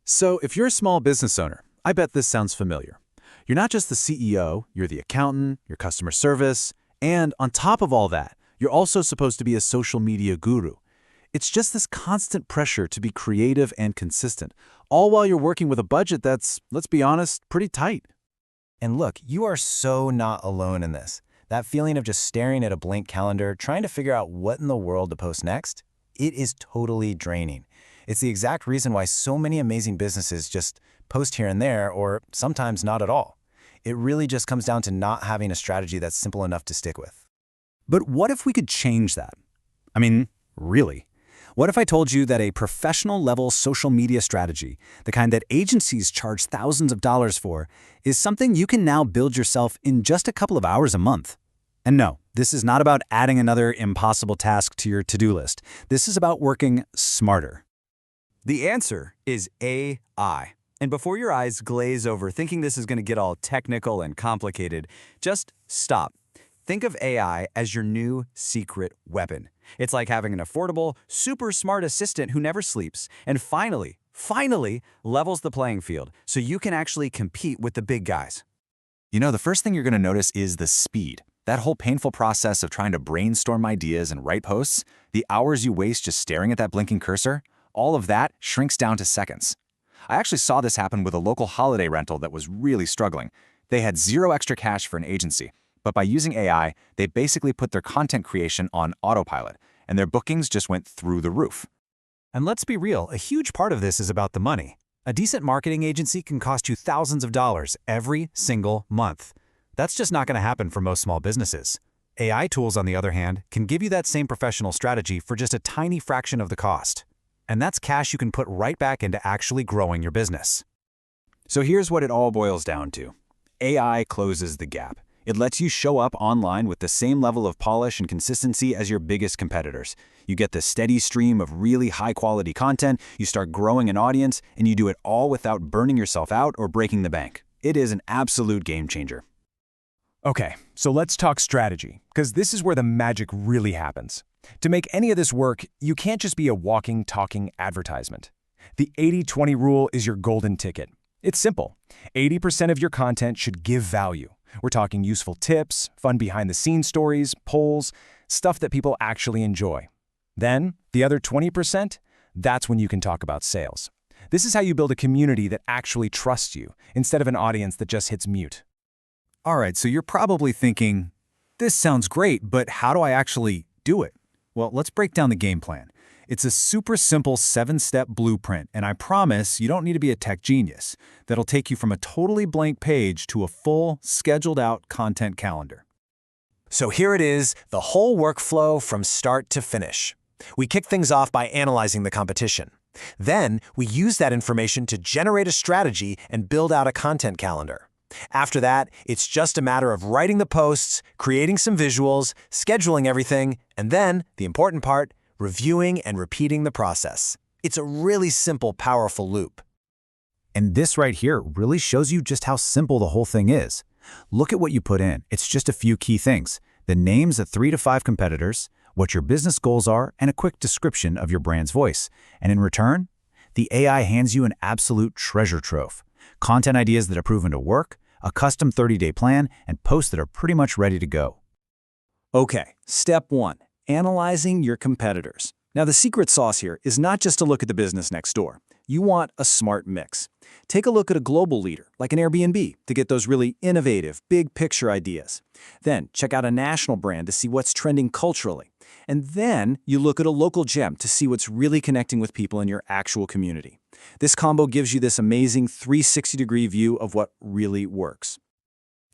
So, if you're a small business owner, I bet this sounds familiar. You're not just the CEO, you're the accountant, your customer service, and on top of all that, you're also supposed to be a social media guru. It's just this constant pressure to be creative and consistent, all while you're working with a budget that's, let's be honest, pretty tight. And look, you are so not alone in this. That feeling of just staring at a blank calendar, trying to figure out what in the world to post next, it is totally draining. It's the exact reason why so many amazing businesses just post here and there, or sometimes not at all. It really just comes down to not having a strategy that's simple enough to stick with. But what if we could change that? I mean, really? What if I told you that a professional-level social media strategy, the kind that agencies charge thousands of dollars for, is something you can now build yourself in just a couple of hours a month? And no, this is not about adding another impossible task to your to-do list. This is about working smarter. The answer is AI. And before your eyes glaze over thinking this is going to get all technical and complicated, just stop. Think of AI as your new secret weapon. It's like having an affordable, super smart assistant who never sleeps and finally levels the playing field so you can actually compete with the big guys. You know, the first thing you're going to notice is the speed. That whole painful process of trying to brainstorm ideas and write posts, the hours you waste just staring at that blinking cursor, all of that shrinks down to seconds. I actually saw this happen with a local holiday rental that was really struggling. They had zero extra cash for an agency, but by using AI, they basically put their content creation on autopilot, and their bookings just went through the roof. And let's be real, a huge part of this is about the money. A decent marketing agency can cost you thousands of dollars every single month. That's just not going to happen for most small businesses. AI tools, on the other hand, can give you that same professional strategy for just a tiny fraction of the cost. And that's cash you can put right back into actually growing your business. So here's what it all boils down to. AI closes the gap. It lets you show up online with the same level of polish and consistency as your biggest competitors. You get the steady stream of really high-quality content, you start growing an audience, and you do it all without burning yourself out or breaking the bank. It is an absolute game changer. Okay, so let's talk strategy, because this is where the magic really happens. To make any of this work, you can't just be a walking, talking advertisement. The 80-20 rule is your golden ticket. It's simple. 80% of your content should give value. We're talking useful tips, fun behind-the-scenes stories, polls, stuff that people actually enjoy. Then, the other 20%, that's when you can talk about sales. This is how you build a community that actually trusts you, instead of an audience that just hits mute. All right, so you're probably thinking, this sounds great, but how do I actually do it? Well, let's break down the game plan. It's a super simple 7-step blueprint, and I promise you don't need to be a tech genius. That'll take you from a totally blank page to a full, scheduled-out content calendar. So here it is, the whole workflow from start to finish. We kick things off by analyzing the competition. Then, we use that information to generate a strategy and build out a content calendar. After that, it's just a matter of writing the posts, creating some visuals, scheduling everything, and then, the important part, reviewing and repeating the process. It's a really simple, powerful loop. And this right here really shows you just how simple the whole thing is. Look at what you put in. It's just a few key things: the names of 3 to 5 competitors, what your business goals are, and a quick description of your brand's voice. And in return, the AI hands you an absolute treasure trove. Content ideas that are proven to work, a custom 30-day plan, and posts that are pretty much ready to go. Okay, step 1, analyzing your competitors. Now, the secret sauce here is not just to look at the business next door. You want a smart mix. Take a look at a global leader, like an Airbnb, to get those really innovative, big-picture ideas. Then, check out a national brand to see what's trending culturally. And then, you look at a local gem to see what's really connecting with people in your actual community. This combo gives you this amazing 360-degree view of what really works.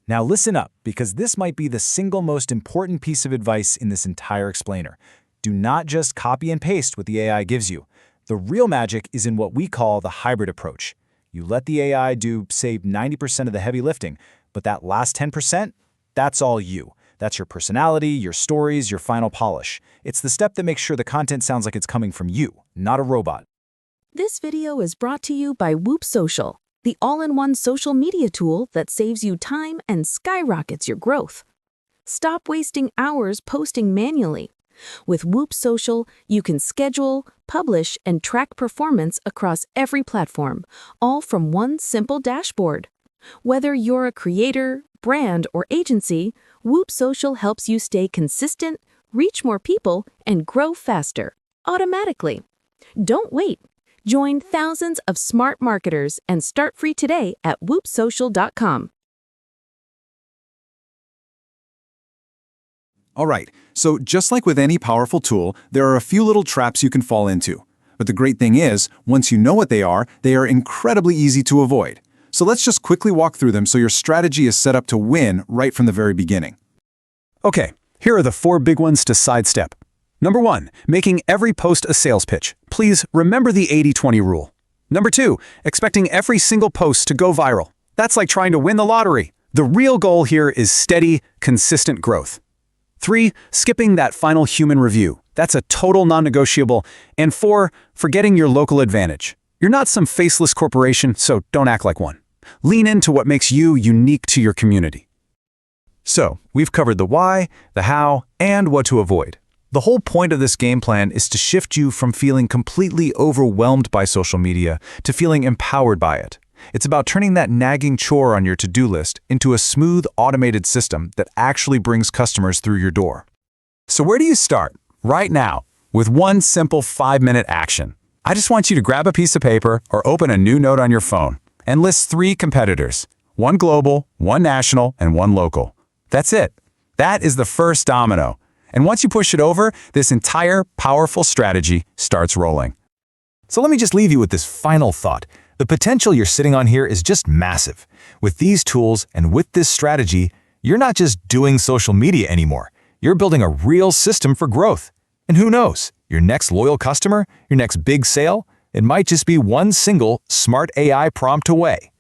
Now listen up, because this might be the single most important piece of advice in this entire explainer. Do not just copy and paste what the AI gives you. The real magic is in what we call the hybrid approach. You let the AI do, say, 90% of the heavy lifting, but that last 10%, that's all you. That's your personality, your stories, your final polish. It's the step that makes sure the content sounds like it's coming from you, not a robot. This video is brought to you by WoopSocial, the all-in-one social media tool that saves you time and skyrockets your growth. Stop wasting hours posting manually. With WoopSocial, you can schedule, publish, and track performance across every platform, all from one simple dashboard. Whether you're a creator, brand, or agency, WoopSocial helps you stay consistent, reach more people, and grow faster, automatically. Don't wait. Join thousands of smart marketers and start free today at WoopSocial.com. All right, so just like with any powerful tool, there are a few little traps you can fall into. But the great thing is, once you know what they are incredibly easy to avoid. So let's just quickly walk through them so your strategy is set up to win right from the very beginning. Okay, here are the 4 big ones to sidestep. Number 1, making every post a sales pitch. Please remember the 80-20 rule. Number 2, expecting every single post to go viral. That's like trying to win the lottery. The real goal here is steady, consistent growth. 3, skipping that final human review. That's a total non-negotiable. And 4, forgetting your local advantage. You're not some faceless corporation, so don't act like one. Lean into what makes you unique to your community. So, we've covered the why, the how, and what to avoid. The whole point of this game plan is to shift you from feeling completely overwhelmed by social media to feeling empowered by it. It's about turning that nagging chore on your to-do list into a smooth, automated system that actually brings customers through your door. So where do you start? Right now, with one simple 5-minute action. I just want you to grab a piece of paper or open a new note on your phone and list 3 competitors, 1 global, 1 national, and 1 local. That's it. That is the first domino. And once you push it over, this entire powerful strategy starts rolling. So let me just leave you with this final thought. The potential you're sitting on here is just massive. With these tools and with this strategy, you're not just doing social media anymore. You're building a real system for growth. And who knows, your next loyal customer, your next big sale, it might just be one single smart AI prompt away.